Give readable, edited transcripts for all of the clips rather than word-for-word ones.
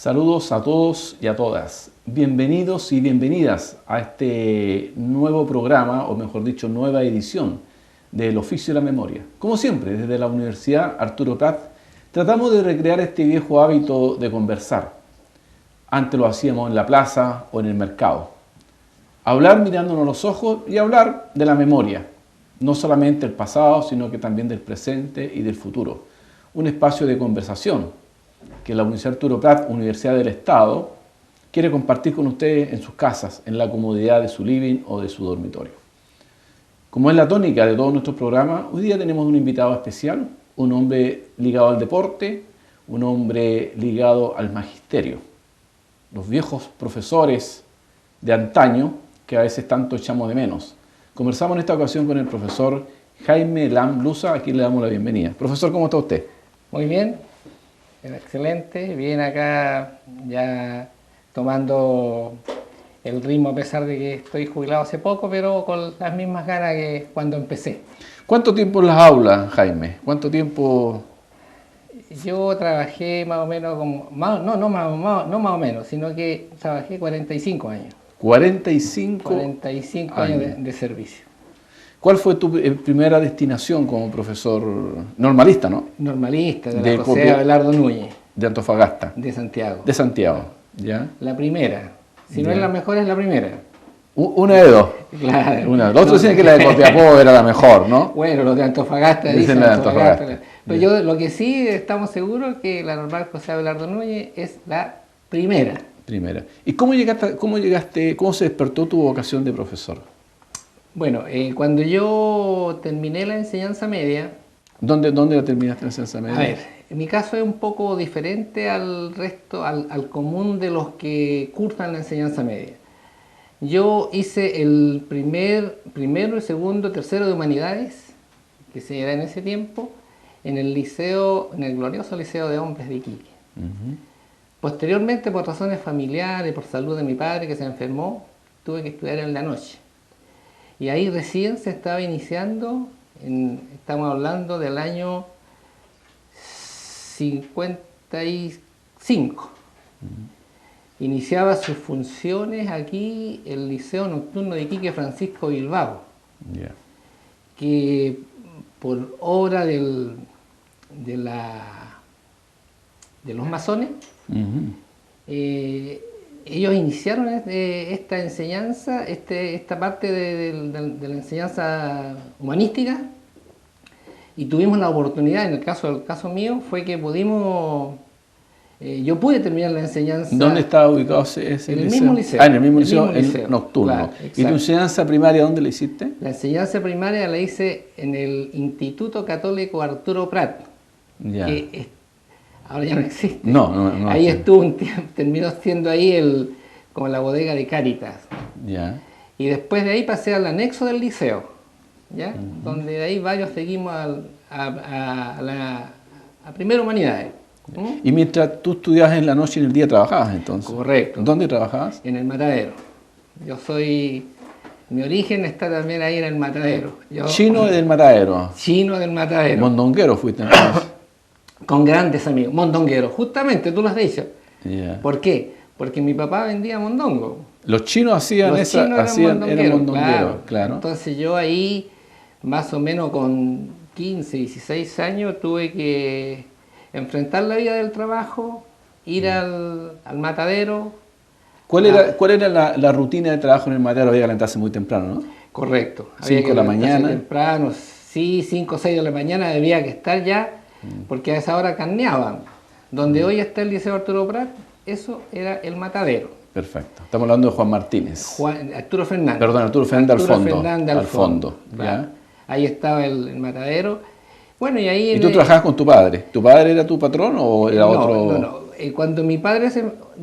Saludos a todos y a todas. Bienvenidos y bienvenidas a este nuevo programa, o mejor dicho, nueva edición del Oficio de la Memoria. Como siempre, desde la Universidad Arturo Prat, tratamos de recrear este viejo hábito de conversar. Antes lo hacíamos en la plaza o en el mercado. Hablar mirándonos los ojos y hablar de la memoria. No solamente del pasado, sino que también del presente y del futuro. Un espacio de conversación que la Universidad Arturo Prat, Universidad del Estado, quiere compartir con ustedes en sus casas, en la comodidad de su living o de su dormitorio. Como es la tónica de todos nuestros programas, hoy día tenemos un invitado especial, un hombre ligado al deporte, un hombre ligado al magisterio. Los viejos profesores de antaño, que a veces tanto echamos de menos. Conversamos en esta ocasión con el profesor Jaime Lam Blusa, a quien le damos la bienvenida. Profesor, ¿cómo está usted? Muy bien, excelente, bien acá ya tomando el ritmo a pesar de que estoy jubilado hace poco, pero con las mismas ganas que cuando empecé. ¿Cuánto tiempo en las aulas, Jaime? ¿Cuánto tiempo? Yo trabajé más o menos, no más o menos, sino que trabajé 45 años. 45 años de servicio. ¿Cuál fue tu primera destinación como profesor normalista, no? Normalista, de la José Abelardo Núñez. De Antofagasta. De Santiago. De Santiago, ¿ya? La primera. Si no es la mejor, es la primera. Una de dos. Claro. Los otros decían que la de Copiapó era la mejor, ¿no? Bueno, los de Antofagasta dicen la de Antofagasta. Pero yo lo que sí estamos seguros es que la normal José Abelardo Núñez es la primera. Primera. ¿Y cómo se despertó tu vocación de profesor? Bueno, cuando yo terminé la enseñanza media... ¿Dónde la terminaste la enseñanza media? A ver, en mi caso es un poco diferente al resto, al común de los que cursan la enseñanza media. Yo hice el primero, el segundo, tercero de Humanidades, que se era en ese tiempo, en el glorioso Liceo de Hombres de Iquique. Posteriormente, por razones familiares, por salud de mi padre que se enfermó, tuve que estudiar en la noche. Y ahí recién se estaba iniciando, estamos hablando del año 55. Iniciaba sus funciones aquí el Liceo Nocturno de Iquique Francisco Bilbao, que por obra de los masones, ellos iniciaron esta enseñanza, esta parte de la enseñanza humanística, y tuvimos la oportunidad, en el caso mío, fue que yo pude terminar la enseñanza. ¿Dónde estaba ubicado ese liceo? En el mismo liceo. En el mismo liceo, nocturno. Claro, ¿Y tu enseñanza primaria dónde la hiciste? La enseñanza primaria la hice en el Instituto Católico Arturo Prat, que ahora ya no existe. No. Ahí estuvo un tiempo, terminó siendo ahí como la bodega de Cáritas. Y después de ahí pasé al anexo del liceo, donde de ahí varios seguimos a Primera Humanidades. Y mientras tú estudiabas en la noche y en el día trabajabas entonces. Correcto. ¿Dónde trabajabas? En el Matadero. Mi origen está también ahí en el Matadero. Chino del Matadero. Chino del Matadero. Mondonguero fuiste entonces. Con grandes amigos, mondongueros, justamente tú lo has dicho. ¿Por qué? Porque mi papá vendía mondongo. Los chinos eran mondongueros, claro. Entonces yo ahí, más o menos con 15, 16 años, tuve que enfrentar la vida del trabajo, ir al matadero. ¿Cuál era la rutina de trabajo en el matadero? Había que calentarse muy temprano, ¿no? Correcto. 5 de la mañana. Temprano, sí, 5 o 6 de la mañana debía que estar ya, porque a esa hora carneaban. Donde hoy está el Liceo Arturo Prat, eso era el matadero. Perfecto. Estamos hablando de Juan Martínez. Arturo Fernández. Perdón, Arturo Fernández al fondo. Claro. Ahí estaba el matadero. Bueno, y ahí... ¿Y tú trabajabas con tu padre? ¿Tu padre era tu patrón o era otro...? No. Cuando mi padre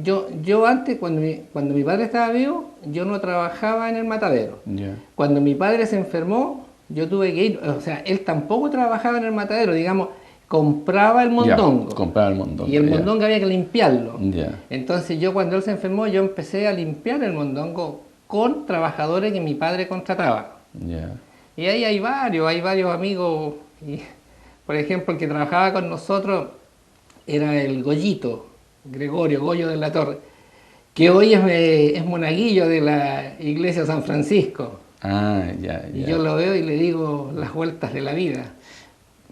yo antes, cuando mi padre estaba vivo, yo no trabajaba en el matadero. Cuando mi padre se enfermó, yo tuve que ir... O sea, él tampoco trabajaba en el matadero, digamos... Compraba el mondongo. Compraba el mondongo. Y el mondongo había que limpiarlo. Entonces yo cuando él se enfermó, yo empecé a limpiar el mondongo con trabajadores que mi padre contrataba. Y ahí hay varios amigos. Por ejemplo, el que trabajaba con nosotros era el Goyito, Gregorio Goyo de la Torre, que hoy es monaguillo de la iglesia de San Francisco. Ah, ya, Y ya. yo lo veo y le digo las vueltas de la vida.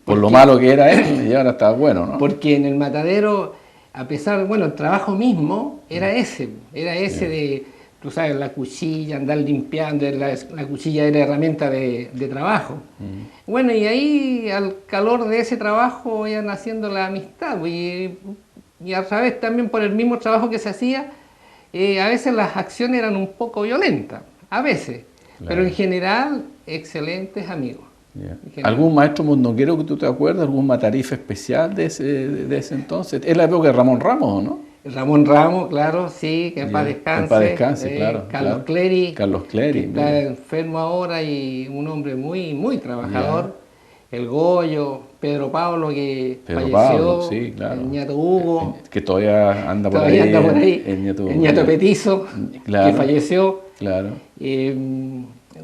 Por lo Porque- malo que era él, y ahora está bueno, ¿no? Porque en el matadero, a pesar, bueno, el trabajo mismo era ese Sí. de, tú sabes, la cuchilla, andar limpiando, la cuchilla era herramienta de trabajo. Bueno, y ahí al calor de ese trabajo iban haciendo la amistad, pues, y a través también por el mismo trabajo que se hacía, a veces las acciones eran un poco violentas, a veces, pero Claro. en general, excelentes amigos. Ya. En general. ¿Algún maestro mondonguero que tú te acuerdas? ¿Algún matarife especial de ese entonces? Es la época de Ramón Ramos, ¿o no? Ramón Ramos, claro, sí, que en paz Ya. descanse. En paz descanse, claro. Carlos claro. Clery, Carlos Clery, que está mira. enfermo ahora y un hombre muy Ya. trabajador. El Goyo, Pedro Pablo, que Pedro falleció, Pablo, sí, claro. el ñato Hugo, Que todavía anda por todavía ahí. anda por ahí, el ñato Petizo, Claro. que falleció. Claro. Eh,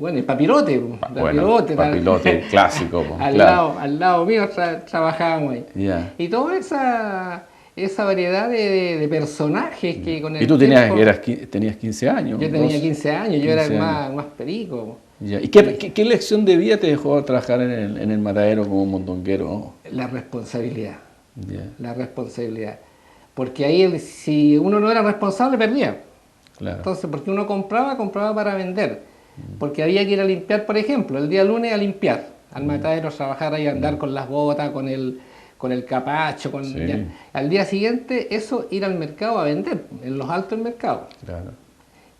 bueno, el Papirote, Bueno, Papilote, clásico. Po, claro. al lado mío trabajábamos ahí. Ya. Y toda esa variedad de personajes que con el Y tú tiempo, tenías 15 años. yo tenía 12, 15 años, yo 15 era años. más perico. Ya. ¿Y qué lección de vida te dejó trabajar en el matadero como mondonguero? La responsabilidad, Ya, la responsabilidad. Porque ahí si uno no era responsable, perdía. claro. Entonces, porque uno compraba para vender. Porque había que ir a limpiar, por ejemplo, el día lunes a limpiar, al matadero a trabajar ahí, a andar con las botas, con el capacho, Sí. ya. Al día siguiente, eso, ir al mercado a vender, en los altos mercados. Claro.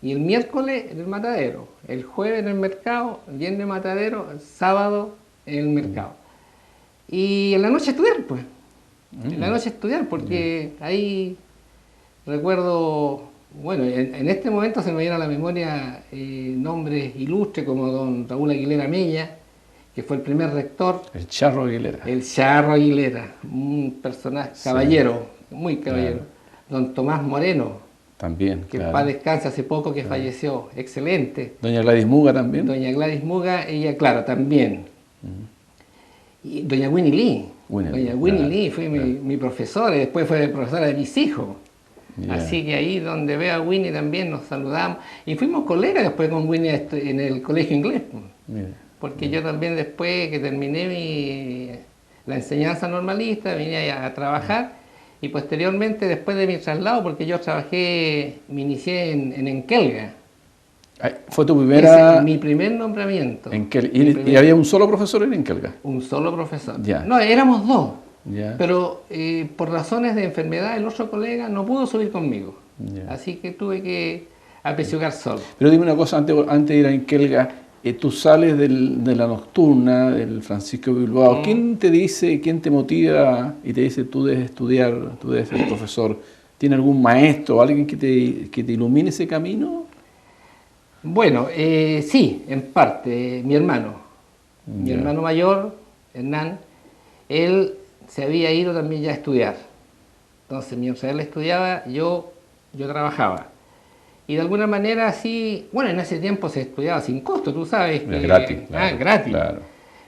Y el miércoles en el matadero, el jueves en el mercado, el viernes matadero, el sábado en el mercado. Y en la noche estudiar, pues. En la noche estudiar, porque ahí recuerdo, bueno, en este momento se me viene a la memoria nombres ilustres como don Raúl Aguilera Mella, que fue el primer rector, El Charro Aguilera. el Charro Aguilera, un personaje, Sí. caballero, muy caballero. Claro. Don Tomás Moreno, También, que en claro. paz descanse hace poco que falleció, excelente. Doña Gladys Muga también. Doña Gladys Muga, ella, claro, también. Y doña Winnie Lee. Winnie Doña Lee, Winnie claro, Lee fue claro. mi profesora y después fue profesora de mis hijos. Ya. Así que ahí donde veo a Winnie también nos saludamos. Y fuimos colegas después con Winnie en el colegio inglés. Mira. Porque yo también después que terminé la enseñanza normalista, vine a trabajar y posteriormente después de mi traslado, porque yo me inicié en Enkelga. Ay, ¿fue tu Ese primera es mi primer nombramiento. ¿Y, y había un solo profesor en Enkelga? Un solo profesor. Ya. No, éramos dos. Ya. Pero por razones de enfermedad el otro colega no pudo subir conmigo. Ya. Así que tuve que apechugar solo. Pero dime una cosa, antes de ir a Enkelga, tú sales de la nocturna, del Francisco Bilbao. ¿Quién te dice, quién te motiva y te dice tú debes estudiar, tú debes ser profesor? ¿Tiene algún maestro o alguien que te ilumine ese camino? Bueno, sí, en parte. Mi hermano. Mi Ya. hermano mayor, Hernán, él se había ido también ya a estudiar. Entonces, mientras él estudiaba, yo trabajaba. Y de alguna manera así, bueno, en ese tiempo se estudiaba sin costo, tú sabes. Es gratis, claro, gratis. claro.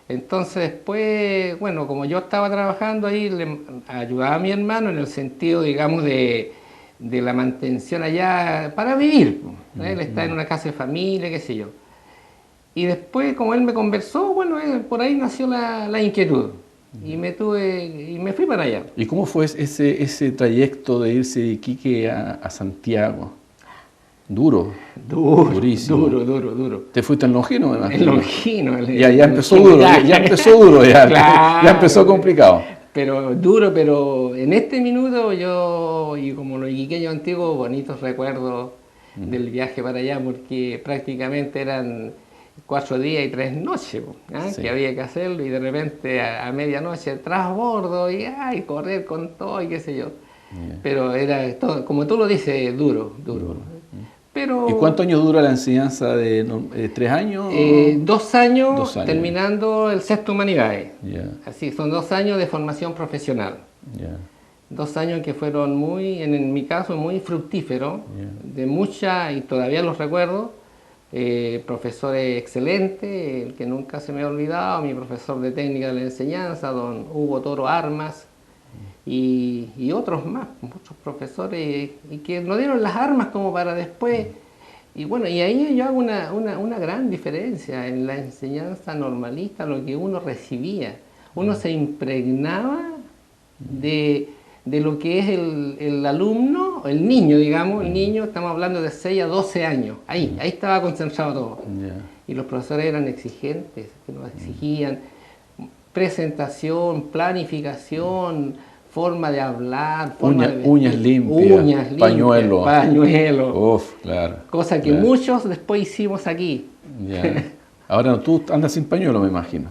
Entonces después, bueno, como yo estaba trabajando ahí, le ayudaba a mi hermano en el sentido, digamos, de la mantención allá para vivir. ¿No? Él está en una casa de familia, qué sé yo. Y después, como él me conversó, bueno, por ahí nació la inquietud. Y me fui para allá. ¿Y cómo fue ese trayecto de irse de Iquique a Santiago? Duro, durísimo. Duro. ¿Te fuiste en Longino, además? El Longino. Ya empezó duro, ya empezó duro, ya, Claro. ya empezó complicado. Pero duro, pero en este minuto yo, y como los iquiqueños antiguos, bonitos recuerdos del viaje para allá, porque prácticamente eran 4 días y 3 noches, Sí. que había que hacerlo, y de repente a medianoche trasbordo, y correr con todo, y qué sé yo. Yeah. Pero era todo, como tú lo dices, duro. Pero, ¿Y cuántos años dura la enseñanza de 3 años? 2 años, 2 años. terminando el sexto humanidades. Ya, Así, son 2 años de formación profesional. ya. 2 años que fueron en mi caso, muy fructíferos, de mucha, y todavía los recuerdo, profesores excelentes, el que nunca se me ha olvidado, mi profesor de técnica de la enseñanza, don Hugo Toro Armas, y otros más, muchos profesores, y que nos dieron las armas como para después. Y bueno, y ahí yo hago una gran diferencia en la enseñanza normalista, lo que uno recibía. Uno se impregnaba de lo que es el alumno, el niño, digamos, el niño, estamos hablando de 6 a 12 años, ahí estaba concentrado todo. Y los profesores eran exigentes, que nos exigían presentación, planificación, forma de hablar, forma de vestir, uñas limpias, pañuelo. Pañuelo. Uf, claro. Cosa que muchos después hicimos aquí. Ya. Ahora tú andas sin pañuelo, me imagino.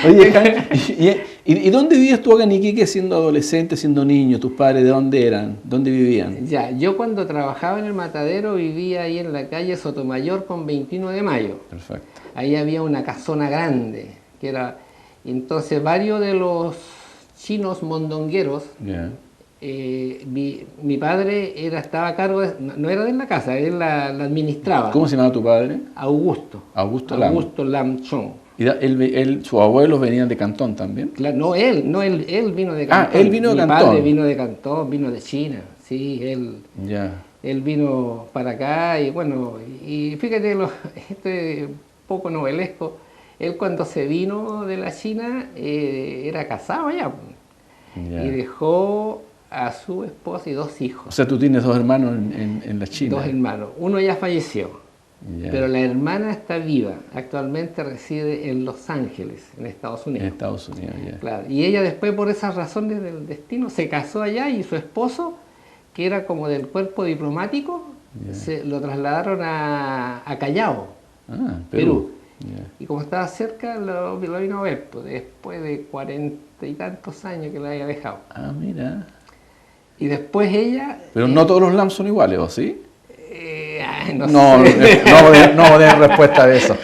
Oye, ¿y dónde vivías tú acá en Iquique siendo adolescente, siendo niño? ¿Tus padres de dónde eran? ¿Dónde vivían? Ya, yo cuando trabajaba en el matadero vivía ahí en la calle Sotomayor con 21 de mayo. Perfecto. Ahí había una casona grande, que era... Entonces varios de los chinos mondongueros, mi padre estaba a cargo, no era de la casa, él la administraba. ¿Cómo se llamaba tu padre? Augusto. Augusto Lam. Augusto Lam Chong. ¿Y sus abuelos venían de Cantón también? Claro, no, él vino de Cantón. Ah, él vino de Cantón. Mi padre vino de Cantón, vino de China, sí, él... Ya. Él vino para acá y bueno, y fíjate, este poco novelesco, él cuando se vino de la China era casado ya, y dejó a su esposa y 2 hijos. O sea, tú tienes 2 hermanos en la China. 2 hermanos, uno ya falleció, pero la hermana está viva, actualmente reside en Los Ángeles, en Estados Unidos. En Estados Unidos, ya. Claro, y ella después por esas razones del destino se casó allá y su esposo, que era como del cuerpo diplomático, lo trasladaron a Callao, Perú. Y como estaba cerca, lo vino a ver, pues, después de 40 y tantos años que lo había dejado. Ah, mira. Y después ella... Pero no todos los LAM son iguales, ¿o sí? No de respuesta de eso.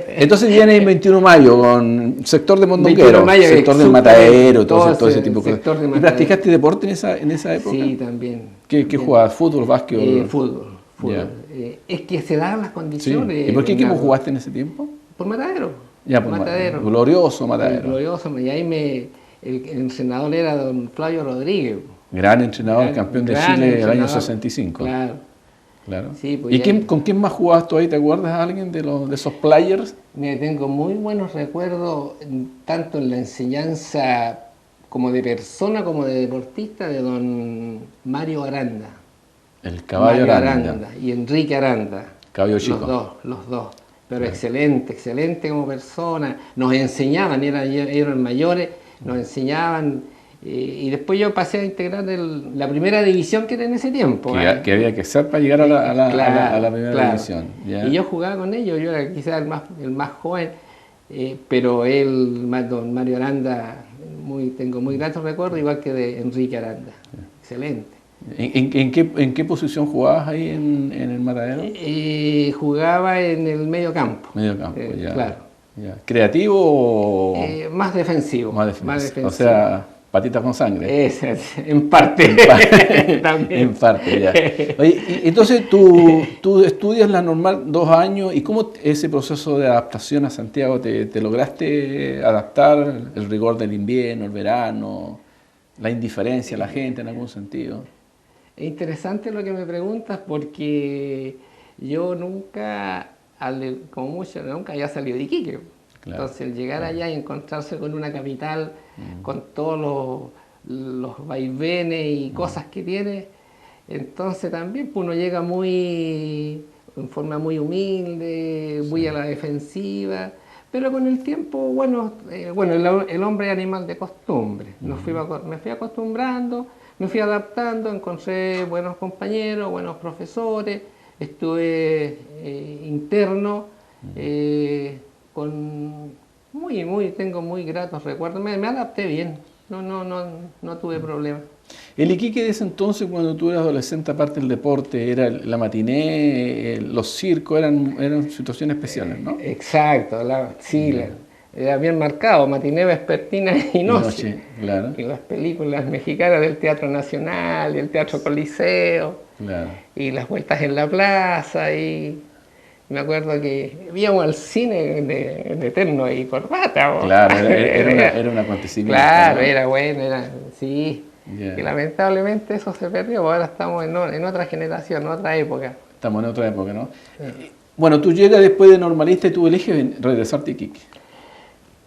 Entonces viene el 21 de mayo con sector de mondonguero, sector del matadero, todo ese tipo de cosas. ¿Y practicaste deporte en esa época? Sí, también. ¿Qué jugabas? ¿Fútbol, básquet? Fútbol. Es que se daban las condiciones. Sí. ¿Y por qué equipo jugaste en ese tiempo? Por Matadero. Ya, por Matadero. Glorioso Matadero. Glorioso, y ahí el entrenador era don Flavio Rodríguez. Gran entrenador, campeón de Chile del año 65. Claro. Sí, pues ¿Y con quién más jugabas tú ahí? ¿Te acuerdas de alguien de esos players? Tengo muy buenos recuerdos, tanto en la enseñanza como de persona, como de deportista, de don Mario Aranda. El caballo Aranda. Y Enrique Aranda. Caballo chico. Los dos. Pero excelente como persona. Nos enseñaban, eran mayores, nos enseñaban. Y después yo pasé a integrar la primera división que era en ese tiempo. Que había que ser para llegar a la primera división. Y yo jugaba con ellos, yo era quizás el más joven, pero don Mario Aranda, tengo muy gratos recuerdos, igual que de Enrique Aranda. Excelente. ¿En qué posición jugabas ahí en el Matadero? Jugaba en el medio campo. Ya. Claro. Ya. ¿Creativo o...? Más defensivo. Más defensivo. O sea, patitas con sangre. En parte. También. En parte, ya. Oye, entonces tú estudias la normal 2 años, ¿y cómo ese proceso de adaptación a Santiago te lograste adaptar? El rigor del invierno, el verano, la indiferencia de la gente en algún sentido. Es interesante lo que me preguntas porque yo nunca había salido de Iquique. Claro, entonces el llegar allá y encontrarse con una capital, con todos los vaivenes y cosas que tiene, entonces también uno llega en forma muy humilde, muy a la defensiva, pero con el tiempo, el hombre es animal de costumbre. Me fui acostumbrando, me fui adaptando, encontré buenos compañeros, buenos profesores, estuve interno, tengo muy gratos recuerdos, me adapté bien, no tuve problemas. El Iquique de ese entonces, cuando tú eras adolescente, aparte del deporte, era la matiné, los circos, eran situaciones especiales, ¿no? Exacto, era bien marcado, matiné, vespertina y noche. Claro. Y las películas mexicanas del Teatro Nacional y el Teatro Coliseo, y las vueltas en la plaza, y Me acuerdo que íbamos al cine en Eterno y corbata. Claro, era un acontecimiento. Claro, ¿no? era bueno, sí. Yeah. Y lamentablemente eso se perdió, ahora estamos en otra generación, en otra época. Estamos en otra época, ¿no? Bueno, tú llegas después de Normalista y tú eliges regresarte a Iquique.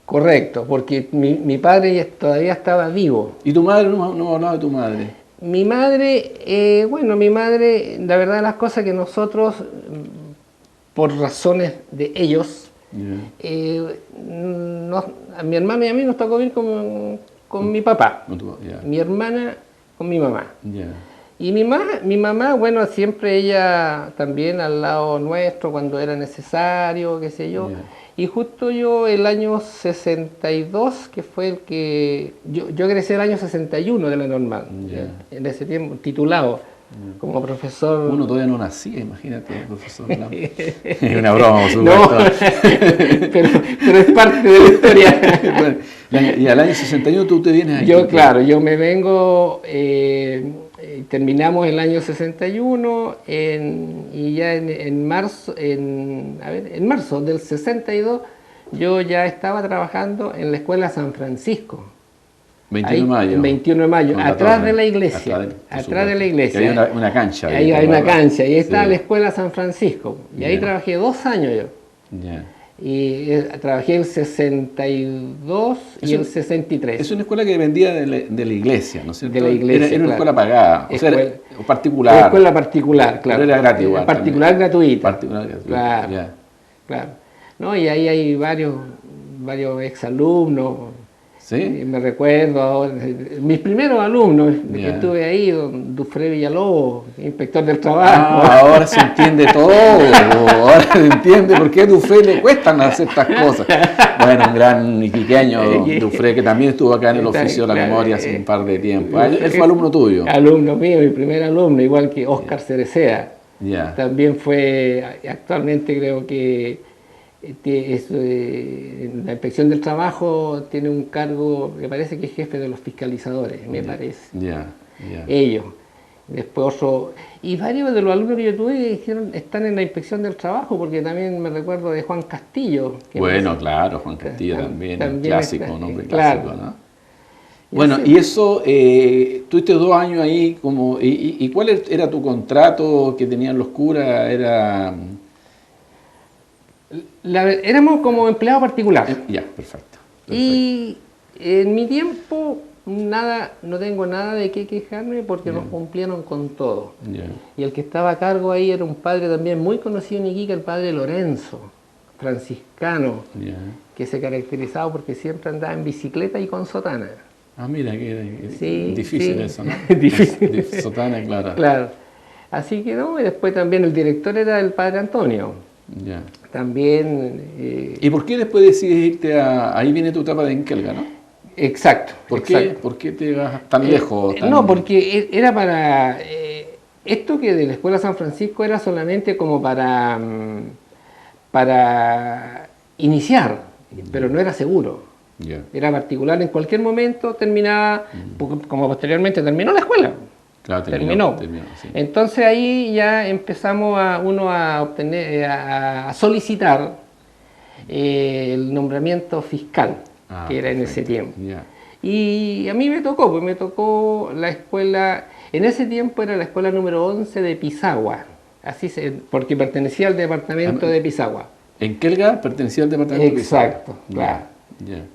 Correcto, porque mi padre todavía estaba vivo. ¿Y tu madre? No hablaba de tu madre. Mi madre, mi madre, la verdad de las cosas que nosotros, por razones de ellos, Yeah. a mi hermano y a mí nos tocó vivir con mi papá, Yeah. mi hermana con mi mamá. Yeah. Y mi mamá, bueno, siempre ella también al lado nuestro cuando era necesario, qué sé yo. Yeah. Y justo yo el año 62, que fue el que... Yo egresé el año 61 de la normal, Yeah. en ese tiempo, titulado como profesor... Uno todavía no nacía, imagínate, profesor. ¿No? Es una broma, por No, supuesto. pero es parte de la historia. Bueno, y al año 61 tú te vienes aquí. Yo, claro, yo me vengo... terminamos el año 61 y ya en marzo del 62 yo ya estaba trabajando en la escuela San Francisco. 21 de mayo. 21 de mayo, Con atrás de la iglesia. Atrás de la iglesia. Que hay una cancha. Ahí hay una cancha y ahí estaba Sí. la escuela San Francisco. Y ahí trabajé 2 años yo. Yeah. Y trabajé el 62 y el 63. Es una escuela que dependía de la iglesia, ¿no es cierto? De la iglesia, Era una claro. escuela pagada, o sea, Escuela- era particular. Era escuela particular, claro. Pero era gratis igual Particular gratuita. Particular gratuita, Claro, ya. claro. No, y ahí hay varios exalumnos. ¿Sí? Me recuerdo ahora, mis primeros alumnos que Ya. estuve ahí, don Dufré Villalobos, inspector del trabajo. Ah, ahora se entiende todo, ahora se entiende por qué a Dufré le cuestan hacer estas cosas. Bueno, un gran iquiqueño, Dufré, que también estuvo acá en el oficio de la Claro, memoria hace un par de tiempo. Él fue alumno tuyo. Alumno mío, mi primer alumno, igual que Óscar Cerecea. Ya. También fue, actualmente creo que en la inspección del trabajo tiene un cargo, me parece que es jefe de los fiscalizadores, me parece. Ya, ya. Ellos. Después otro, y varios de los alumnos que yo tuve están en la inspección del trabajo, porque también me recuerdo de Juan Castillo. Bueno, claro, Juan Castillo también un clásico, está, un hombre claro. clásico, ¿no? Bueno, y eso, tuviste 2 años ahí, ¿y cuál era tu contrato que tenían los curas? Era... Éramos como empleados particulares. Ya, perfecto. Y en mi tiempo no tengo nada de qué quejarme porque nos cumplieron con todo. Ya. Y el que estaba a cargo ahí era un padre también muy conocido en Iquique, el padre Lorenzo, franciscano, Ya. que se caracterizaba porque siempre andaba en bicicleta y con sotana. Ah, mira, que Sí, difícil sí. eso, ¿no? Difícil. Sotana, claro. Claro. Así que no, y después también el director era el padre Antonio. Ya. También... ¿Y por qué después decides irte ahí viene tu etapa de Enkelga, ¿no? exacto. ¿Por exacto. qué te vas tan lejos? No, porque era para... esto que de la Escuela San Francisco era solamente como para iniciar, pero no era seguro. Ya. Era particular, en cualquier momento terminaba, como posteriormente terminó la escuela. Claro, Terminó. Sí. Entonces ahí ya empezamos a obtener, a solicitar el nombramiento fiscal, que era en ese tiempo. Ya. Y a mí me tocó la escuela, en ese tiempo era la escuela número 11 de Pisagua, porque pertenecía al departamento de Pisagua. Enkelga pertenecía al departamento de Pisagua. Exacto, claro,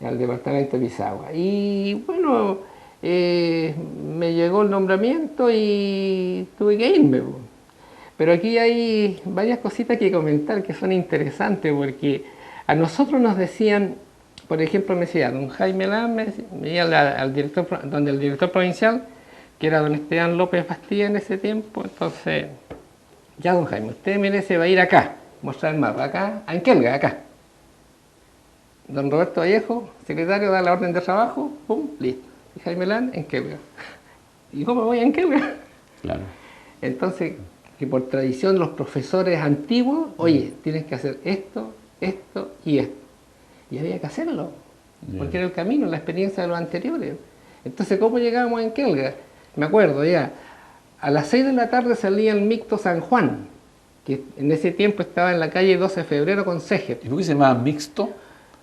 al departamento de Pisagua. Y bueno, me llegó el nombramiento y tuve que irme. Pero aquí hay varias cositas que comentar que son interesantes, porque a nosotros nos decían, por ejemplo, me decía don Jaime Lán, me iba al director, donde el director provincial, que era don Esteban López Bastilla en ese tiempo. Entonces, ya don Jaime, usted merece, va a ir acá, mostrar el mapa, acá, a Enkelga, acá. Don Roberto Vallejo, secretario, da la orden de trabajo, pum, listo. Y Jaime Lán, Enkelga. ¿Y cómo voy a Enkelga? Claro. Entonces, que por tradición los profesores antiguos, oye, tienes que hacer esto, esto y esto. Y había que hacerlo, porque era el camino, la experiencia de los anteriores. Entonces, ¿cómo llegábamos a Enkelga? Me acuerdo ya, a las 6 de la tarde salía el micto San Juan, que en ese tiempo estaba en la calle 12 de febrero con Ceje. ¿Y por qué se llamaba mixto?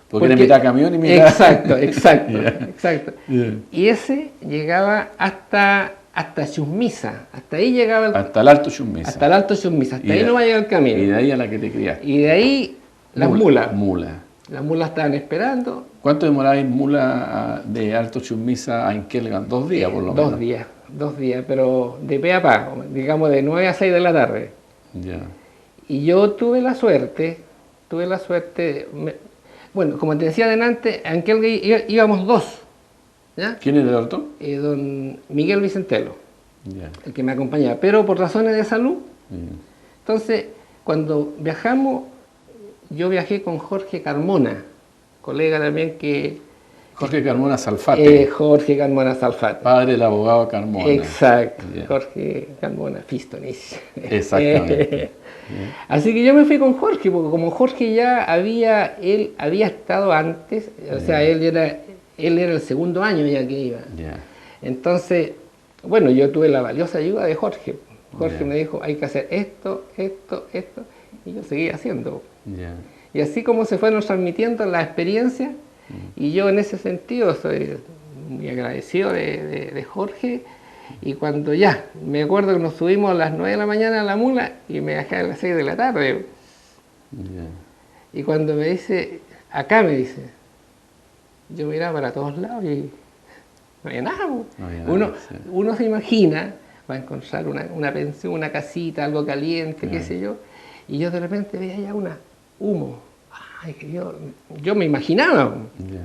Porque era mitad camión y mitad... Exacto, exacto, Yeah. exacto. Yeah. Y ese llegaba hasta Chusmisa, hasta ahí llegaba Hasta el Alto Chumisa. hasta el Alto Chusmisa, hasta Y ahí de- no va a llegar el Y camino. de ahí a la que te criaste. Y de ahí las mulas. Mula. Las mulas estaban esperando. ¿Cuánto demoraba ir mula de Alto Chumisa a Inquelgan? 2 días por lo menos. 2 días, pero de pe a pa, digamos de 9 a 6 de la tarde. Ya. Y yo tuve la suerte, bueno, como te decía adelante, en Kelga íbamos 2, ¿ya? ¿Quién era el otro? Don Miguel Vicentelo, Ya. el que me acompañaba, pero por razones de salud. Mm. Entonces, cuando viajamos, yo viajé con Jorge Carmona, colega también que... Jorge Carmona Salfate, Jorge Carmona Salfate. padre del abogado Carmona. Exacto, Ya. Jorge Carmona Fistonis. Exactamente. Así que yo me fui con Jorge, porque como Jorge él había estado antes, o sea, él era el segundo año ya que iba. Ya. Entonces, bueno, yo tuve la valiosa ayuda de Jorge. Jorge Ya. me dijo, hay que hacer esto, y yo seguía haciendo. Ya. Y así como se fueron transmitiendo las experiencias, y yo en ese sentido soy muy agradecido de Jorge. Y cuando ya, me acuerdo que nos subimos a las 9 de la mañana a la mula y me bajé a las 6 de la tarde. Ya. Y cuando me dice, acá me dice, yo miraba para todos lados y no había nada. Po. No había nada, sí. Uno se imagina, va a encontrar una pensión, una casita, algo caliente, qué sé yo, y yo de repente veía ya humo. Ay, que yo me imaginaba. Po. Ya.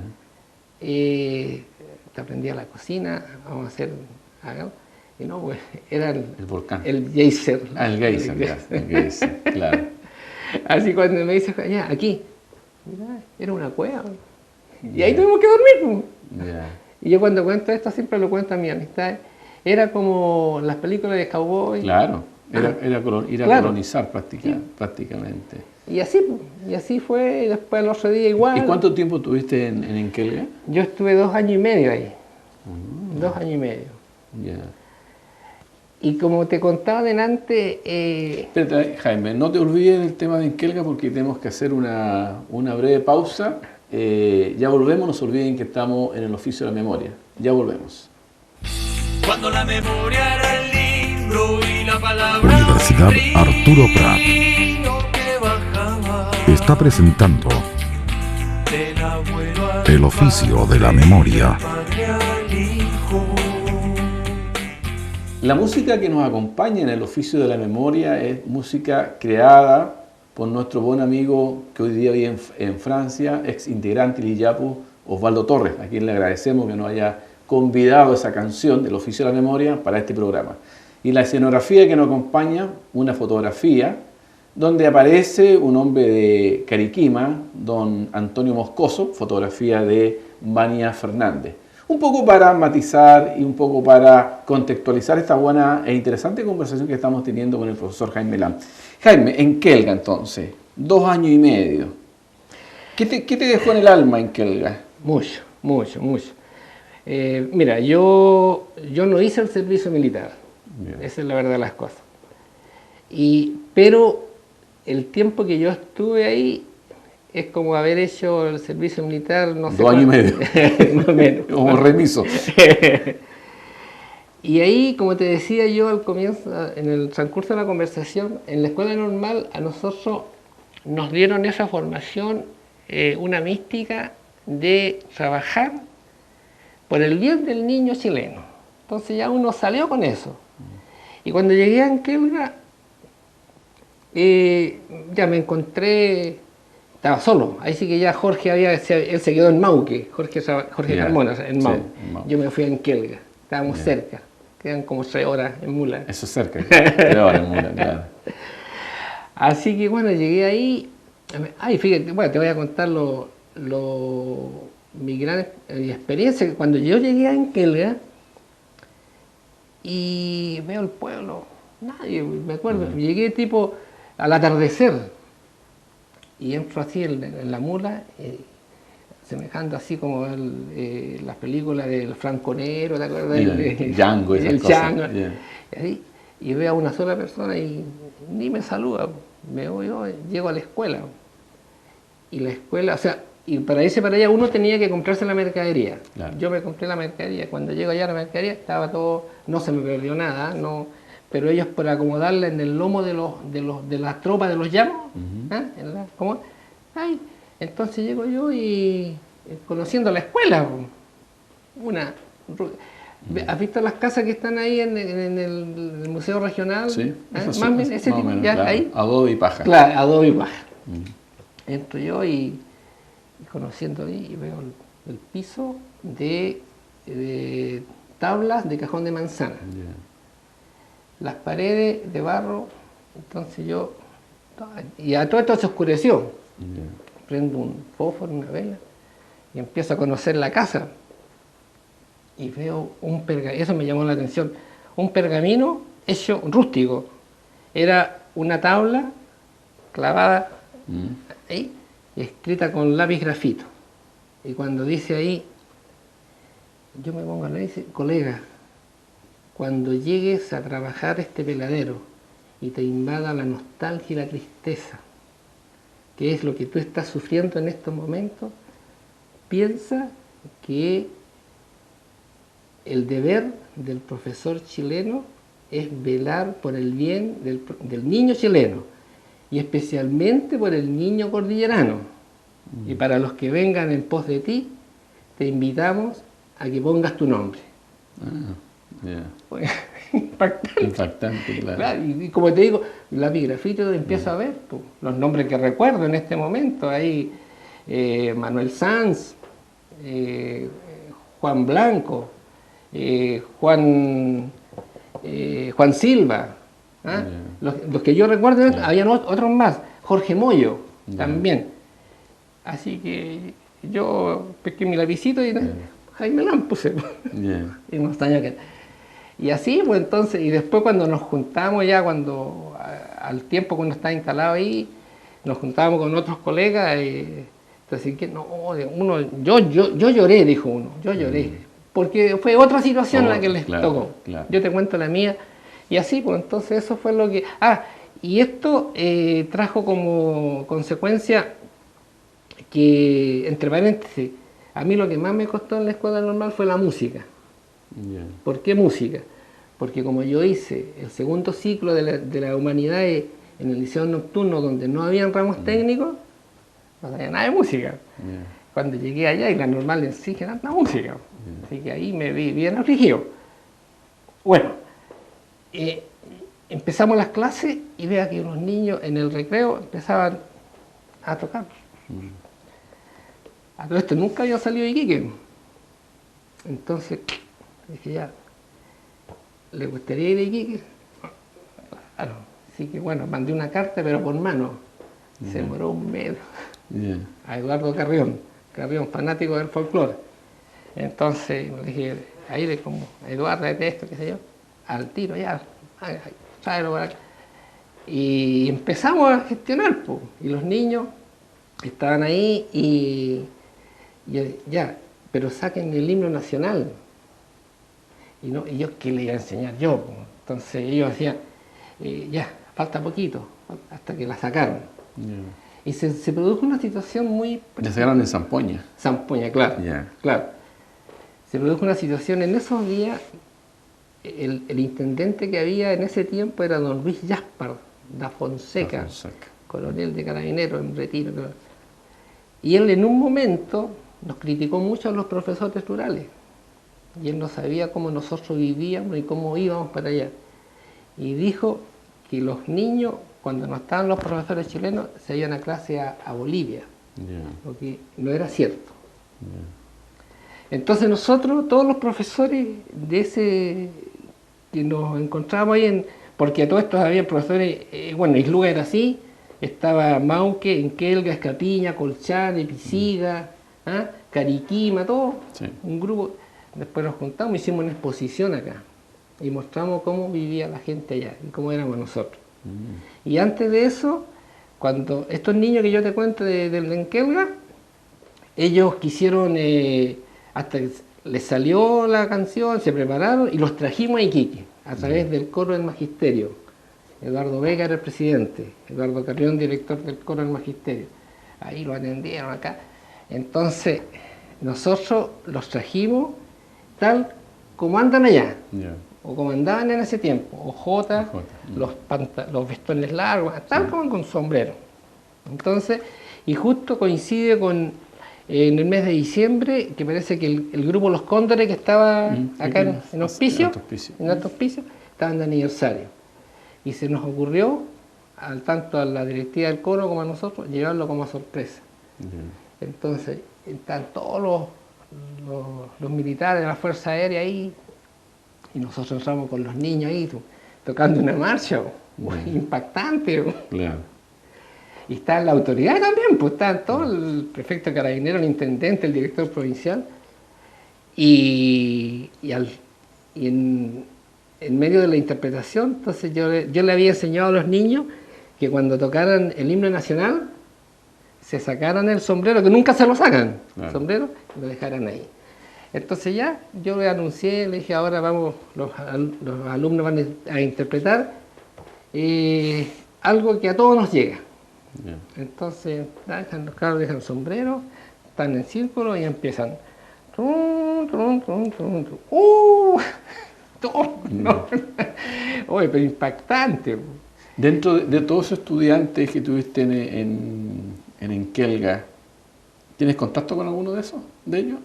Te aprendí a la cocina, vamos a hacer algo. Y no, pues era El volcán. el geyser. Ah, el geyser, ya. El geyser, claro. Así cuando me dice, ya, aquí, mira, era una cueva. Y ahí tuvimos que dormir. Pues. Ya. Y yo cuando cuento esto siempre lo cuento a mi amistad. Era como las películas de cowboy. Claro. Ir a Claro. colonizar prácticamente. Y así, pues, y así fue. Y después el otro día igual. ¿Y cuánto tiempo tuviste en Enkelga? Yo estuve 2 años y medio ahí. 2 años y medio. Ya. Y como te contaba delante, Espérate, Jaime, no te olvides del tema de Enkelga porque tenemos que hacer una breve pausa. Ya volvemos, no se olviden que estamos en el oficio de la memoria. Ya volvemos. Cuando la memoria era el libro y la palabra Universidad Arturo Prat que bajaba está presentando del abuelo al el oficio de la memoria. padre al hijo. La música que nos acompaña en el oficio de la memoria es música creada por nuestro buen amigo que hoy día vive en Francia, ex integrante de Iyapu, Osvaldo Torres, a quien le agradecemos que nos haya convidado esa canción del oficio de la memoria para este programa. Y la escenografía que nos acompaña, una fotografía donde aparece un hombre de Cariquima, don Antonio Moscoso, fotografía de Vania Fernández. Un poco para matizar y un poco para contextualizar esta buena e interesante conversación que estamos teniendo con el profesor Jaime Lam. Jaime, en Kelga entonces, 2 años y medio. ¿Qué te dejó en el alma en Kelga? mucho. Mira, yo no hice el servicio militar. Bien. Esa es la verdad de las cosas. Pero el tiempo que yo estuve ahí es como haber hecho el servicio militar, no sé. 2 años y medio. Más o menos. Como remiso. Y ahí, como te decía yo al comienzo, en el transcurso de la conversación, en la escuela normal a nosotros nos dieron esa formación, una mística de trabajar por el bien del niño chileno. Entonces ya uno salió con eso. Y cuando llegué a Anquelga, ya me encontré, estaba solo. Ahí sí que ya Jorge él se quedó en Mauque, Jorge Ya, Carmona, en sí, Mau. en Mau. Yo me fui a Anquelga, estábamos Ya. cerca, quedan como 3 horas en mula. Eso es cerca. Pero ahora en Mura, claro. Así que bueno, llegué ahí. Ay, fíjate, bueno, te voy a contar mi gran experiencia. Que cuando yo llegué a Anquelga y veo el pueblo, nadie, me acuerdo. Llegué tipo al atardecer y entro así en la mula, semejando así como las películas del Franco Negro, ¿te acuerdas? Django, esas el cosas. Django. Yeah. Y así, y veo a una sola persona y ni me saluda. Me voy, llego a la escuela. Y la escuela, o sea, y para irse para allá uno tenía que comprarse la mercadería. Claro. Yo me compré la mercadería. Cuando llego allá a la mercadería estaba todo, no se me perdió nada, no, pero ellos por acomodarla en el lomo de las tropas de los llamos, ¿ah? ¿Cómo? Ay, entonces llego yo y conociendo la escuela, ¿has visto las casas que están ahí en el Museo Regional? Sí, ¿Ah? esas Más son- o menos, ese más o tipo, menos, ya, claro. ahí. Adobe y paja. Claro, adobe y paja. Entro yo y conociendo ahí y veo el piso de tablas de cajón de manzana. Ya. Las paredes de barro, entonces yo... Y a todo esto se oscureció. Ya. Prendo un fósforo, una vela, y empiezo a conocer la casa. Y veo un pergamino, eso me llamó la atención, un pergamino hecho rústico. Era una tabla clavada ahí y escrita con lápiz grafito. Y cuando dice ahí, yo me pongo a leer y dice, colega, cuando llegues a trabajar este peladero y te invada la nostalgia y la tristeza, que es lo que tú estás sufriendo en estos momentos, piensa que el deber del profesor chileno es velar por el bien del niño chileno y especialmente por el niño cordillerano. Y para los que vengan en pos de ti, te invitamos a que pongas tu nombre. Ya. Impactante. Impactante, claro. Claro, y como te digo, lápiz grafito empiezo a ver pues, los nombres que recuerdo en este momento. Ahí Manuel Sanz, Juan Blanco, Juan Silva. ¿Ah? Los que yo recuerdo, habían otros más. Jorge Moyo también. Así que yo pesqué mi lapicito y Jaime Lam puse. Y no extraña que... Y así, pues entonces, y después cuando nos juntamos ya, al tiempo que uno está instalado ahí, nos juntábamos con otros colegas, entonces que no, yo lloré, dijo uno, yo lloré, porque fue otra situación la que les tocó. Claro. Yo te cuento la mía, y así, pues entonces eso fue lo que... y esto trajo como consecuencia que, entre paréntesis, a mí lo que más me costó en la escuela normal fue la música. ¿Por qué música? Porque como yo hice el segundo ciclo de la humanidades en el liceo nocturno donde no habían ramos técnicos, no sabía nada de música. Cuando llegué allá y la normal exige tanta música. Así que ahí me vi bien afligido. Bueno, empezamos las clases y vea que los niños en el recreo empezaban a tocar. A todo esto nunca había salido de Iquique. Entonces dije ya, ¿le gustaría ir a Iquique? Claro. Así que bueno, mandé una carta pero por mano. Se demoró un mes. A Eduardo Carrión, fanático del folclore. Entonces le dije, ahí como Eduardo de esto, qué sé yo, al tiro ya, tráelo para acá. Y empezamos a gestionar, pues, y los niños estaban ahí y ya, pero saquen el himno nacional. Y yo, ¿qué le iba a enseñar yo? Pues? Entonces ellos decían, ya, falta poquito, hasta que la sacaron. Y se produjo una situación muy... Ya sacaron en Zampoña. Zampoña, claro. Claro. Se produjo una situación en esos días, el intendente que había en ese tiempo era don Luis Jaspar da Fonseca, coronel de carabineros en retiro. Y él en un momento nos criticó mucho a los profesores rurales. Y él no sabía cómo nosotros vivíamos y cómo íbamos para allá. Y dijo que los niños, cuando no estaban los profesores chilenos, se iban a clase a Bolivia. Lo que no era cierto. Entonces nosotros, todos los profesores de ese que nos encontrábamos ahí, porque a todos estos había profesores, bueno, Isluga era así, estaba Mauque, Enquelga, Escapiña, Colchane, Pisiga, Cariquima, todo, un grupo. Después nos juntamos, hicimos una exposición acá y mostramos cómo vivía la gente allá y cómo éramos nosotros. Y antes de eso, cuando estos niños que yo te cuento del Enquelga, ellos quisieron, hasta que les salió la canción, se prepararon y los trajimos a Iquique, a través del coro del magisterio. Eduardo Vega era el presidente, Eduardo Carrión, director del coro del magisterio. Ahí lo atendieron acá. Entonces, nosotros los trajimos tal como andan allá, Ya. o como andaban en ese tiempo, ojotas, los vestones largos, tal como con sombrero. Entonces, y justo coincide con en el mes de diciembre, que parece que el grupo Los Cóndores, que estaba acá en Hospicio, en Alto Hospicio, estaban de aniversario. Y se nos ocurrió, tanto a la directiva del coro como a nosotros, llevarlo como sorpresa. Ya. Entonces, están todos los militares de la Fuerza Aérea ahí, y nosotros entramos con los niños ahí, tocando una marcha, impactante. Claro. Y está la autoridad también, pues está todo el prefecto de Carabineros, el intendente, el director provincial. Y en medio de la interpretación, entonces yo le había enseñado a los niños que cuando tocaran el himno nacional, se sacaran el sombrero, que nunca se lo sacan, el sombrero, y lo dejaran ahí. Entonces ya, yo le anuncié, le dije, ahora vamos, los alumnos van a interpretar algo que a todos nos llega. Ya. Entonces, los cabros dejan el sombrero, están en círculo y empiezan. Trun, trun, trun, trun, trun. No. Oye, pero impactante. Dentro de todos esos estudiantes que tuviste en Enkelga, ¿tienes contacto con alguno de esos, de ellos?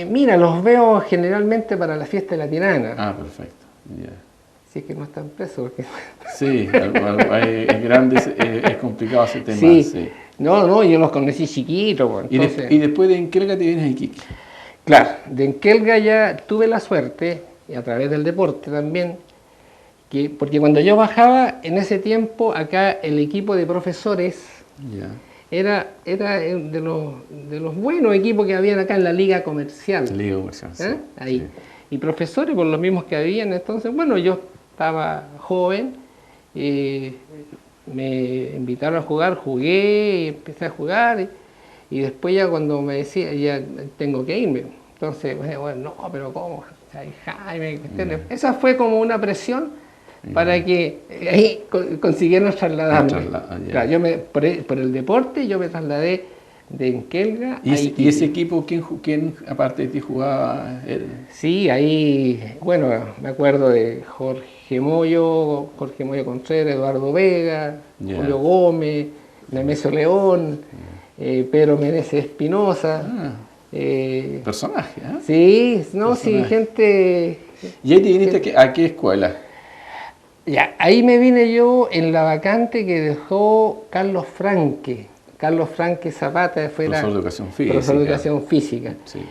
Mira, los veo generalmente para la fiesta de la Tirana. Ah, perfecto. Ya. Si es que no están presos. Porque... Sí, es grande, es complicado ese tema. Sí. Sí. No, yo los conocí chiquitos. Pues, entonces... Y después de Enkelga te vienes a Iquique. Claro, de Enkelga ya tuve la suerte, y a través del deporte también, porque cuando yo bajaba, en ese tiempo, acá el equipo de profesores Ya. era de los buenos equipos que habían acá en la Liga Comercial. Liga Comercial, sí. Ahí. Sí. Y profesores, por los mismos que habían. Entonces, bueno, yo estaba joven, me invitaron a jugar, jugué, y empecé a jugar, y después ya cuando me decía, ya tengo que irme. Entonces, bueno, no, pero ¿cómo? Ay, Jaime, esa fue como una presión para que ahí consiguieran trasladarme. Claro, yo por el deporte yo me trasladé de Enkelga a Iquique. ¿Y ese equipo, quién aparte de ti jugaba? Sí, ahí, bueno, me acuerdo de Jorge Moyo Contreras, Eduardo Vega, Julio Gómez, Nemesio León, Pedro Meneses Espinosa. Personaje, ¿eh? Sí, no, personaje. Sí, gente... ¿Y ahí te viniste a qué escuela? Ya, ahí me vine yo en la vacante que dejó Carlos Franque Zapata, Profesor de Educación Física. Profesor de Educación Física. Sí.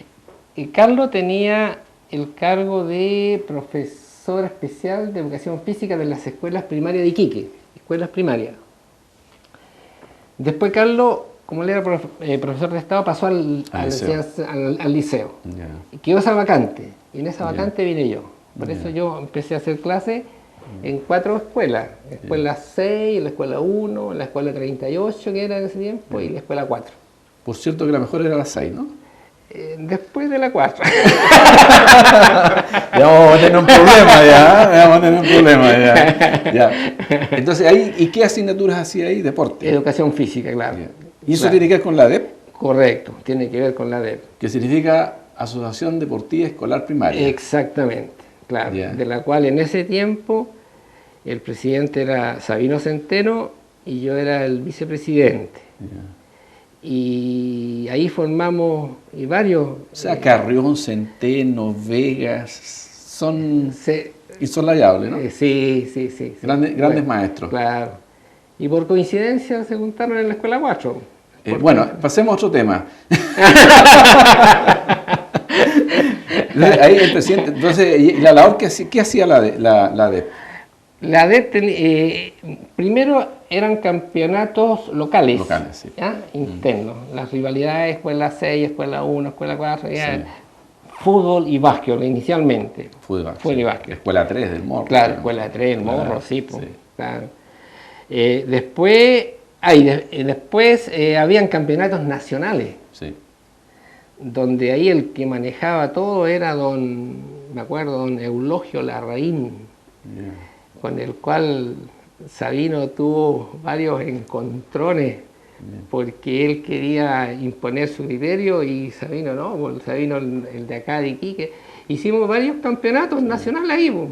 Y Carlos tenía el cargo de profesor especial de Educación Física de las escuelas primarias de Iquique, escuelas primarias. Después Carlos, como él era profesor de Estado, pasó al liceo. Ya. Y quedó esa vacante, y en esa vacante vine yo. Por eso yo empecé a hacer clases en 4 escuelas, la escuela 6, la escuela 1, la escuela 38 que era en ese tiempo, y la escuela 4. Por cierto que la mejor era la 6, ¿no? Después de la 4. Ya vamos a tener un problema ya. Entonces, ahí, ¿y qué asignaturas hacía ahí? Deporte. Educación física, claro. Ya. ¿Y eso tiene que ver con la ADEP? Correcto, tiene que ver con la ADEP. Que significa Asociación Deportiva Escolar Primaria. Exactamente, claro. Ya. De la cual en ese tiempo el presidente era Sabino Centeno y yo era el vicepresidente. Ya. Y ahí formamos varios... O sea, Carrión, Centeno, Vegas, son insolayables, ¿no? Sí. Grandes maestros. Claro. Y por coincidencia se juntaron en la escuela 4. Bueno, pasemos a otro tema. Ahí el presidente, entonces, ¿y la labor qué hacía la ADEP? La ADEP, primero eran campeonatos locales, Sí. internos. Las rivalidades, escuela 6, escuela 1, escuela 4, fútbol y básquetbol inicialmente. Fútbol y básquetbol. Escuela 3 del Morro. Claro, escuela 3 del Morro, sí. Claro. Sí. Después habían campeonatos nacionales, Sí. donde ahí el que manejaba todo era don me acuerdo, don Eulogio Larraín, Ya. con el cual Sabino tuvo varios encontrones, porque él quería imponer su criterio y Sabino no, pues Sabino el de acá de Iquique. Hicimos varios campeonatos nacionales ahí, pues.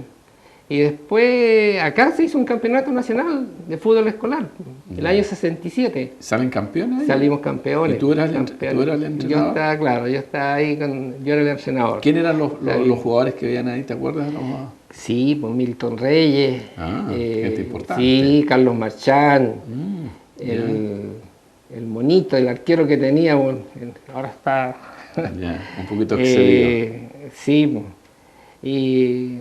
Y después acá se hizo un campeonato nacional de fútbol escolar, el año 67. ¿Salen campeones ahí? Salimos campeones. ¿Y tú eras el campeones. entrenador? Yo estaba, claro, yo estaba ahí, yo era el entrenador. ¿Quién eran los jugadores que veían ahí? ¿Te acuerdas de los más? Sí, pues Milton Reyes. Gente importante. Sí, Carlos Marchán, Ya. el monito, el arquero que tenía, bueno, ahora está... Ya, un poquito excedido. Sí, pues. Y...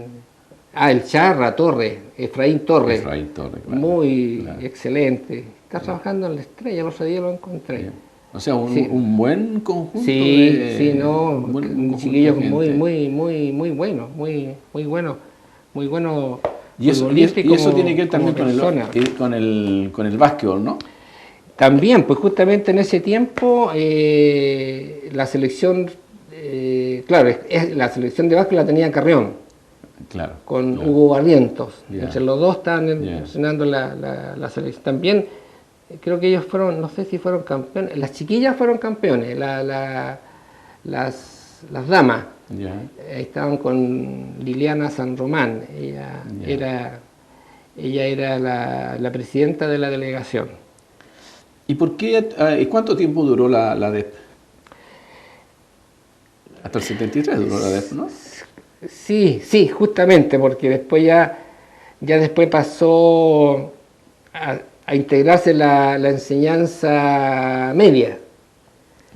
el Charra Torres, Efraín Torres. Efraín Torres, claro. Muy Claro. excelente. Está trabajando en la Estrella, el otro día lo encontré. Bien. O sea, Sí. un buen conjunto Sí, de... sí, no, un conjunto chiquillos de muy, gente. muy buenos, muy buenos. Y eso tiene que ver también persona. con el básquetbol, ¿no? También, pues justamente en ese tiempo la selección, claro, la selección de básquet la tenía Carrión, Claro. con claro. Hugo Barrientos. Ya. Entre los dos estaban Ya. entrenando la selección. También creo que ellos fueron, no sé si fueron campeones, las chiquillas fueron campeones, las damas. Ya. Estaban con Liliana San Román, ella Ya. era la presidenta de la delegación. ¿Y por qué, cuánto tiempo duró la DEP? Hasta el 73 duró la DEP, ¿no? Sí, justamente, porque después ya después pasó a integrarse la enseñanza media,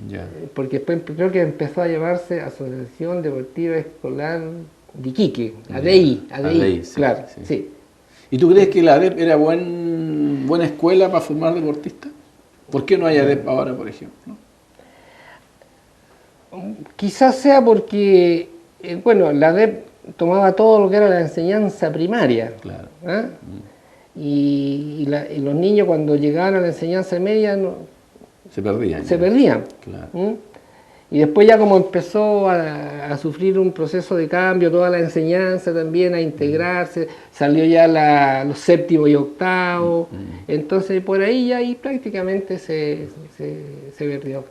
Ya. porque después creo que empezó a llamarse Asociación Deportiva Escolar de Iquique, ADI, sí, claro, sí. sí. ¿Y tú crees que la ADEP era buena escuela para formar deportistas? ¿Por qué no hay ADEP ahora, por ejemplo? Quizás sea porque, bueno, la DEP tomaba todo lo que era la enseñanza primaria. Claro. ¿Ah? Y los niños cuando llegaban a la enseñanza media Se perdían. se ya. perdían. Claro. ¿Mm? Y después ya como empezó a sufrir un proceso de cambio, toda la enseñanza también, a integrarse, salió ya los séptimos y octavos, entonces por ahí ya ahí prácticamente se perdió.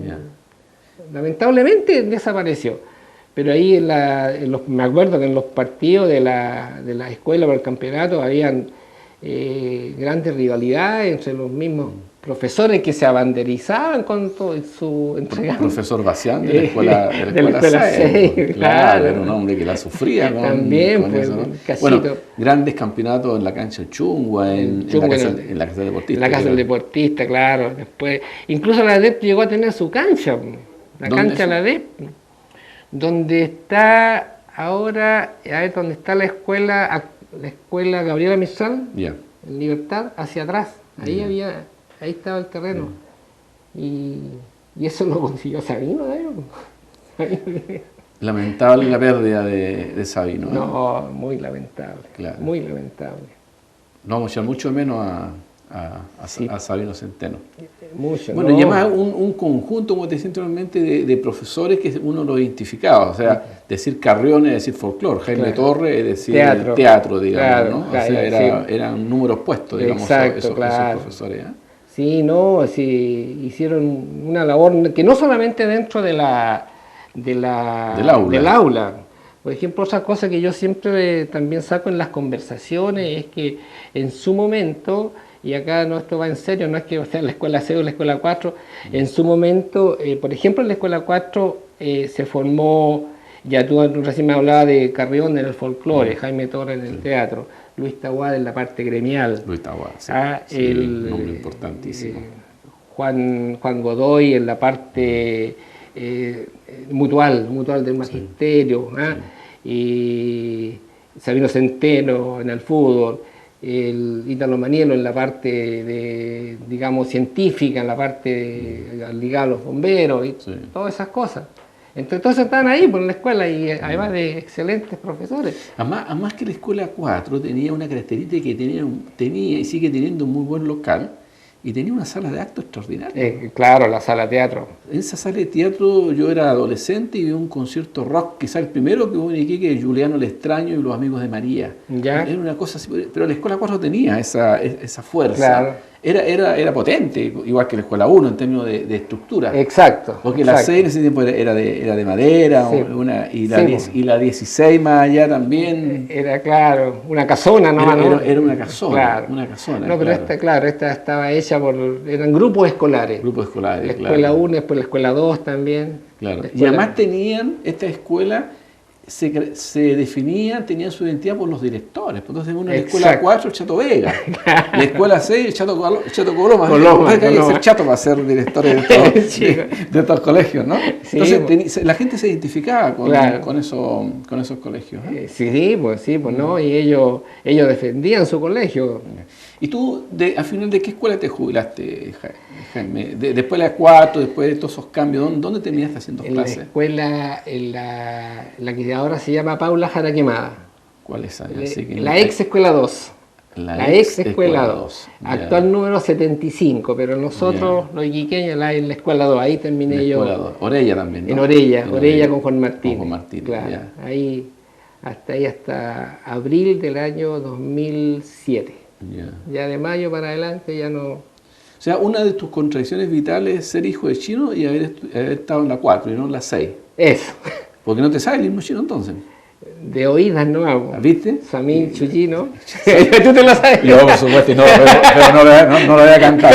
Ya. Lamentablemente desapareció. Pero ahí me acuerdo que en los partidos de la escuela para el campeonato habían grandes rivalidades entre los mismos profesores que se abanderizaban con todo su entregando. Profesor Bacián de la escuela, de la escuela 6, claro, claro. era un hombre que la sufría con, También, con pues, eso, ¿no? Casito. Bueno, grandes campeonatos en la cancha de Chungua, en la casa del deportista. En la casa del deportista, claro. Después, incluso la DEP llegó a tener su cancha, la ¿Dónde cancha de eso? la DEP, donde está ahora, a ver, donde está la escuela Gabriela Mistral, Ya. en Libertad, hacia atrás. Ahí ahí estaba el terreno. Y eso lo consiguió Sabino, ¿no? Lamentable la pérdida de Sabino. ¿eh? No, muy lamentable. Claro. Muy lamentable. No vamos a echar mucho menos Sí. a Sabino Centeno. Mucho. Bueno, no. y además un conjunto, como te decía anteriormente, de profesores que uno lo identificaba. O sea, decir Carrión es decir folclore, Jaime Claro. Torres es decir Teatro. digamos, Claro, ¿no? O claro, sea, sí. eran números puestos, digamos, Exacto, esos claro. profesores. ¿eh? Sí, no, sí, hicieron una labor que no solamente dentro del aula. Por ejemplo, otra cosa que yo siempre también saco en las conversaciones es que en su momento, y acá no esto va en serio, no es que sea en la escuela 6 o la escuela 4, en su momento, por ejemplo, en la escuela 4 se formó, ya tú recién me hablabas de Carrión en el folclore, Jaime Torres en el teatro, Luis Tahuada en la parte gremial. Luis Tahuada, sí. Sí, un nombre importantísimo. Juan Godoy en la parte mutual del magisterio, y Sabino Centeno en el fútbol, el Ítalo Manielo en la parte digamos científica, en la parte ligada a los bomberos y todas esas cosas. Entonces todos estaban ahí por la escuela y además de excelentes profesores. Además que la escuela 4 tenía una característica que tenía y sigue teniendo un muy buen local, y tenía una sala de acto extraordinaria. Claro, la sala de teatro. En esa sala de teatro yo era adolescente y vi un concierto rock, quizá el primero que hubo en Iquique, de Juliano el Extraño y los Amigos de María. Ya. Era una cosa así, pero la Escuela 4 tenía esa fuerza. Claro. Era potente, igual que la Escuela 1 en términos de estructura. Exacto. Porque la 6 en ese tiempo era de madera, Sí. y la 16 más allá también. Era, claro, una casona nomás, ¿no? Era una casona. Claro. Una casona, No, pero claro. esta estaba hecha eran grupos escolares. Grupos escolares, La claro. escuela 1, después la escuela 2 también. Claro. La Y escuela- además esta escuela tenían su identidad por los directores. Entonces uno en la escuela Exacto. 4, el Chato Vega. La escuela 6, el Chato Coloma. Coloma, Hay que Coloma. ser chato para ser directores Sí. de estos colegios, ¿no? Sí, Entonces la gente se identificaba Claro. con esos colegios. ¿Eh? Sí, pues no, y ellos defendían su colegio. ¿Y tú, al final de qué escuela te jubilaste, Jaime? Después de la 4, después de todos esos cambios, ¿dónde terminaste haciendo En la clases? escuela, la que ahora se llama Paula Jara Quemada. ¿Cuál es esa? La ex escuela 2. La ex escuela 2. ya. Actual número 75, pero nosotros, los iquiqueños, en la escuela 2. Ahí terminé La yo. escuela 2. Orella también, ¿no? En Orella, En Orella con Juan Martín. Con Juan Martín, claro. ya. Ahí, hasta abril del año 2007. Ya. Ya de mayo para adelante ya no. O sea, una de tus contradicciones vitales es ser hijo de chino y haber estado en la 4 y no en la 6. Eso. Porque no te sabes el himno chino entonces. De oídas no hago. ¿Viste? Samín, Chuyino. ¿Tú te lo sabes? Yo, por supuesto, pero no lo voy a cantar,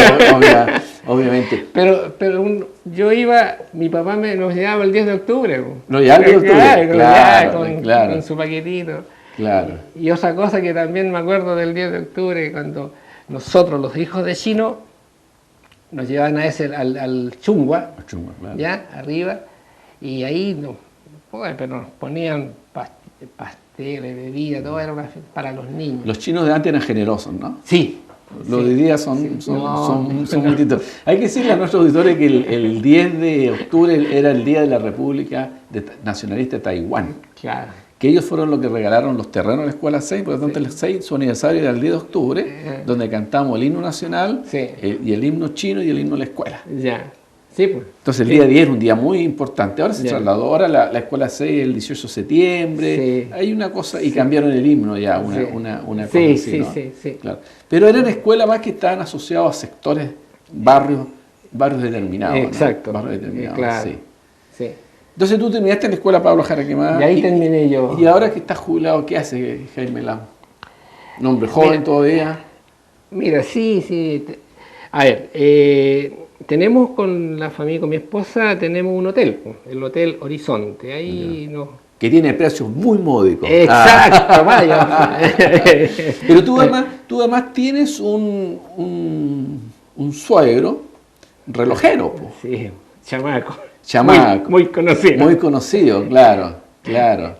obviamente. Pero yo iba, mi papá nos llevaba el 10 de octubre. po. No, ya el 10 de octubre, Claro, claro. con su paquetito. Claro. Y otra cosa que también me acuerdo del 10 de octubre, cuando nosotros, los hijos de Chino, nos llevaban al Chungua, Chungo, claro. ya, arriba, y ahí pero nos ponían pasteles, bebidas, todo era para los niños. Los chinos de antes eran generosos, ¿no? Sí. Los sí. de hoy día son muy distintos. Hay que decirle a nuestros auditores que el 10 de octubre era el Día de la República Nacionalista de Taiwán. Claro. Que ellos fueron los que regalaron los terrenos a la Escuela 6, por lo tanto el 6, su aniversario era el 10 de octubre, donde cantamos el himno nacional Sí. y el himno chino y el himno de la escuela. Ya. Sí, pues. Entonces el día 10 es un día muy importante. Ahora se Ya. trasladó, ahora la Escuela 6 el 18 de septiembre. Sí. Hay una cosa, y cambiaron el himno ya, una Sí. cosa Sí, así, sí, ¿no? sí. Claro. Pero eran escuelas más que estaban asociados a sectores, barrios determinados. ¿no? Exacto. Barrios determinados, Claro. sí. Sí. Entonces tú terminaste en la Escuela Pablo Jara Quemada. Y ahí terminé yo. Y ahora que estás jubilado, ¿qué hace Jaime Lam? Un hombre joven Mira, todavía. Mira, sí. A ver, tenemos con la familia, con mi esposa, tenemos un hotel, el Hotel Horizonte. Ahí nos... Que tiene precios muy módicos. Exacto, vaya. Pero tú además tienes un suegro relojero. Po. Sí, chamaco. Chamaco. Muy conocido. Muy conocido, claro. Claro.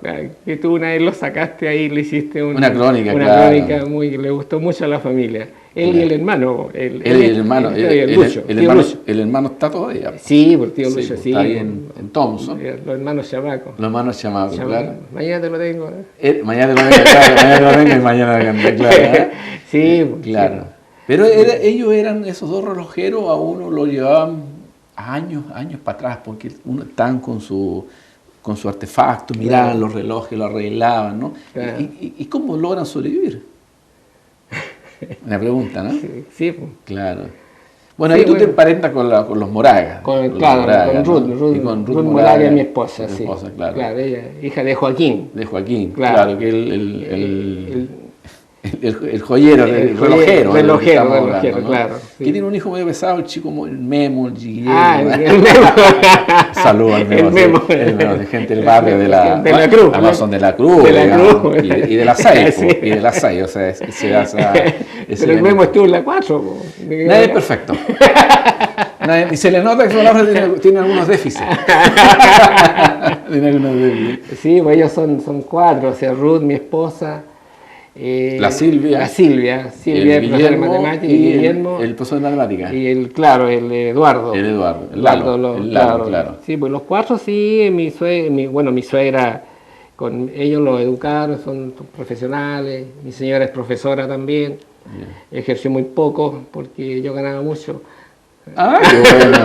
Que tú una vez lo sacaste ahí, le hiciste Una crónica, una claro. crónica que le gustó mucho a la familia. Él y el hermano. Él y el hermano. Lucho, tío Lucho. El hermano está todavía. Sí, por tío Sí, Lucho, pues, sí. está ahí en Thompson. Los hermanos chamacos. Los hermanos llamados, claro. Mañana te lo tengo. ¿eh? Mañana te lo venga, claro. Mañana te lo venga y mañana te lo venga, claro. ¿eh? Sí, Claro. Pero ellos eran, esos dos relojeros, a uno lo llevaban años para atrás, porque uno estaban con su artefacto, miraban Claro. los relojes, lo arreglaban, ¿no? Claro. ¿Y cómo logran sobrevivir? Una pregunta, ¿no? sí, pues. Claro. Bueno, Sí, ahí tú te bueno. emparentas con los Moraga. Con los Ruth, ¿no? Y con Ruth Moraga, mi esposa, sí. Claro. Ella, hija de Joaquín. De Joaquín, Claro. claro, que el joyero, el relojero. Relojero, claro, sí. Que tiene un hijo medio pesado, el chico, el Memo, el Guillermo. El Memo. Saludos al Memo. El Memo. El Memo, de gente del barrio de la Cruz. Además son de la Cruz. De la digamos, Cruz. Y de la 6. Sí. Y de la 6, o sea, Pero el Memo estuvo en la 4. Nadie es perfecto. Y se le nota que su palabra tiene algunos déficits. Tiene algunos déficits. Sí, pues ellos son 4, o sea, Ruth, mi esposa. La Silvia. Silvia, el el profesor de Guillermo matemáticas, y Guillermo. el profesor de matemáticas. Y el Eduardo. El Eduardo, el Lalo, claro. Sí, pues los 4 sí, mi suegra, con ellos los educaron, son profesionales, mi señora es profesora también. Ejerció muy poco porque yo ganaba mucho. Ah, qué bueno,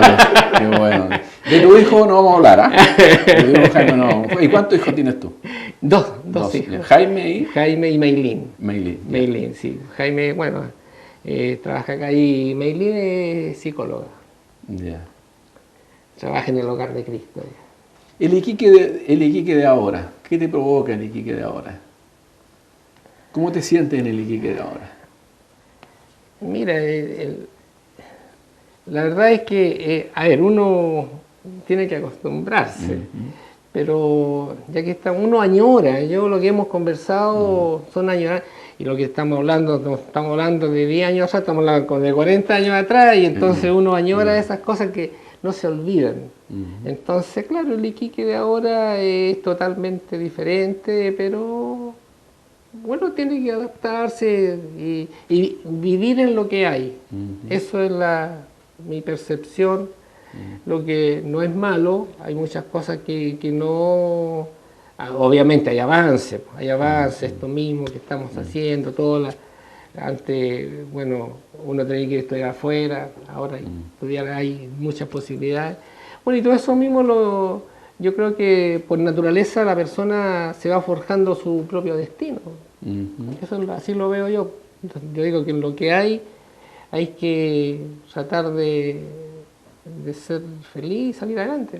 qué bueno. De tu hijo no vamos a hablar, ¿ah? De tu hijo Jaime no. ¿Y cuántos hijos tienes tú? Dos hijos. Jaime y Jaime y Meilín. Meilín. Ya. Meilín, sí. Jaime, bueno, trabaja acá y Meilín es psicóloga. Ya. Trabaja en el Hogar de Cristo. Ya. El Iquique de ahora, ¿qué te provoca el Iquique de ahora? ¿Cómo te sientes en el Iquique de ahora? Mira, la verdad es que, a ver, uno tiene que acostumbrarse, pero ya que uno añora, lo que hemos conversado son añorar, y lo que estamos hablando de 10 años atrás, estamos hablando de 40 años atrás, y entonces uno añora esas cosas que no se olvidan. Entonces, claro, el Iquique de ahora es totalmente diferente, pero bueno, tiene que adaptarse y vivir en lo que hay. Eso es mi percepción. Lo que no es malo, hay muchas cosas que no... Obviamente hay avances, esto mismo que estamos haciendo, antes, bueno, uno tenía que estudiar afuera, ahora estudiar hay muchas posibilidades. Bueno, y todo eso mismo yo creo que por naturaleza la persona se va forjando su propio destino. Así lo veo yo. Entonces, yo digo que en lo que hay que tratar de ser feliz, salir adelante.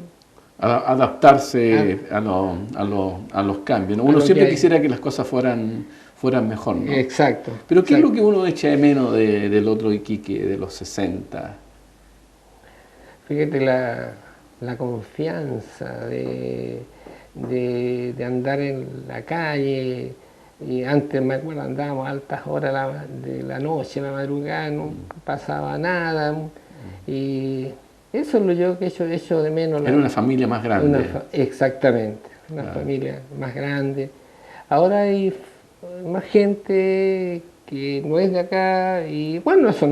Adaptarse a los cambios, ¿no? Uno siempre quisiera que las cosas fueran mejor, ¿no? Exacto. Pero ¿qué es lo que uno echa de menos del otro Iquique, de los 60? Fíjate la confianza de andar en la calle. Y antes, me acuerdo, andábamos a altas horas de la noche, en la madrugada, no pasaba nada. Y eso es lo yo que he hecho de menos. Era una familia más grande. Exactamente, una familia más grande. Ahora hay más gente que no es de acá, y bueno, eso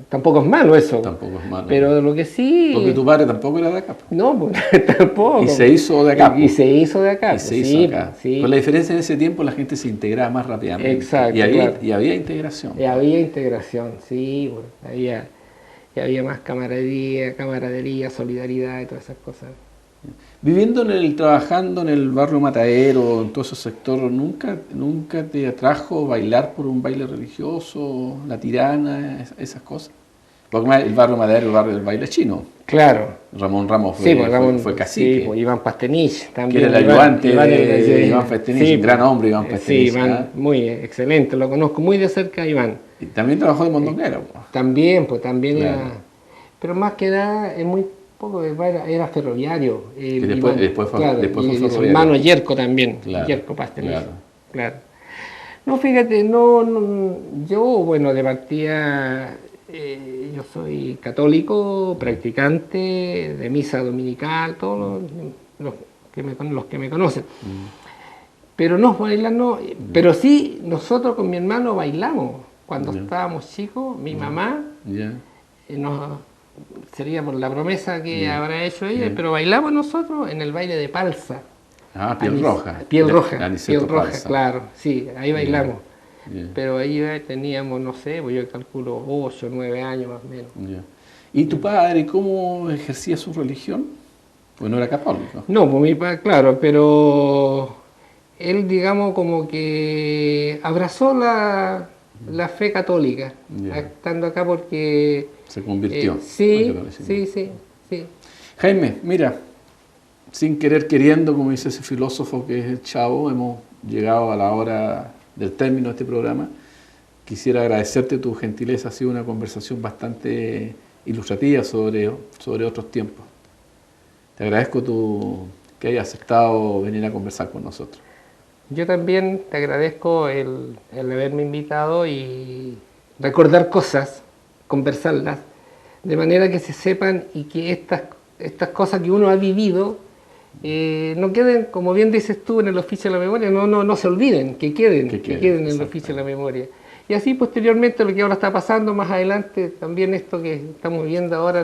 tampoco es malo eso. Tampoco es malo. Pero lo que sí... Porque tu padre tampoco era de acá. No, pues, tampoco. Y se hizo de acá. Y se hizo de acá. Y se hizo acá. Sí. Con la diferencia, en ese tiempo la gente se integraba más rápidamente. Exacto. Y había integración. Y había integración, sí. Bueno, había más camaradería, solidaridad y todas esas cosas. Trabajando en el barrio Matadero, en todo ese sector, ¿nunca te atrajo bailar por un baile religioso, la tirana, esas cosas? Porque el barrio Matadero, el barrio del baile chino. Claro. Ramón Ramos fue cacique. Sí, pues Iván Pastenich también. Que era el ayudante de Iván Pastenich, un gran hombre Iván Pastenich. Sí, Iván, muy excelente, lo conozco muy de cerca Iván. Y también trabajó de mondonguero. También claro. era... Pero más que nada, es muy poco, era ferroviario. Después fue ferroviario. Su hermano Yerko también, claro, Yerko Pastenich. Claro. No, fíjate, yo, bueno, de partida, yo soy católico, practicante de misa dominical, todos los que me conocen. Pero no bailan, no. Pero sí, nosotros con mi hermano bailamos. Cuando estábamos chicos, mi mamá sería por la promesa que habrá hecho ella, pero bailamos nosotros en el baile de Palsa. Ah, Piel Roja. Piel Roja, Palsa. claro, sí, ahí bailamos. Pero ahí teníamos, no sé, pues yo calculo 8 o 9 años más o menos. ¿Y tu padre cómo ejercía su religión? Pues no era católico. No, pues mi padre, claro, pero él, digamos, como que abrazó la fe católica, estando acá porque... Se convirtió. Sí. Jaime, mira, sin querer queriendo, como dice ese filósofo que es el Chavo, hemos llegado a la hora del término de este programa. Quisiera agradecerte tu gentileza, ha sido una conversación bastante ilustrativa sobre otros tiempos. Te agradezco que hayas aceptado venir a conversar con nosotros. Yo también te agradezco el haberme invitado y recordar cosas, conversarlas, de manera que se sepan y que estas cosas que uno ha vivido no queden, como bien dices tú, en el oficio de la memoria, no se olviden, que queden en el oficio de la memoria. Y así posteriormente lo que ahora está pasando, más adelante, también esto que estamos viviendo ahora,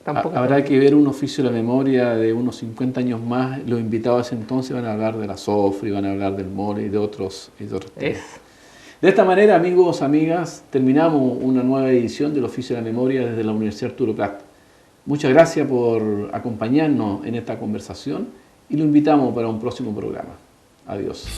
tampoco... Habrá que ver un oficio de la memoria de unos 50 años más. Los invitados a ese entonces van a hablar de la Sofri, van a hablar del More y de otros temas. De esta manera, amigos, amigas, terminamos una nueva edición del Oficio de la Memoria desde la Universidad Arturo Prat. Muchas gracias por acompañarnos en esta conversación y lo invitamos para un próximo programa. Adiós.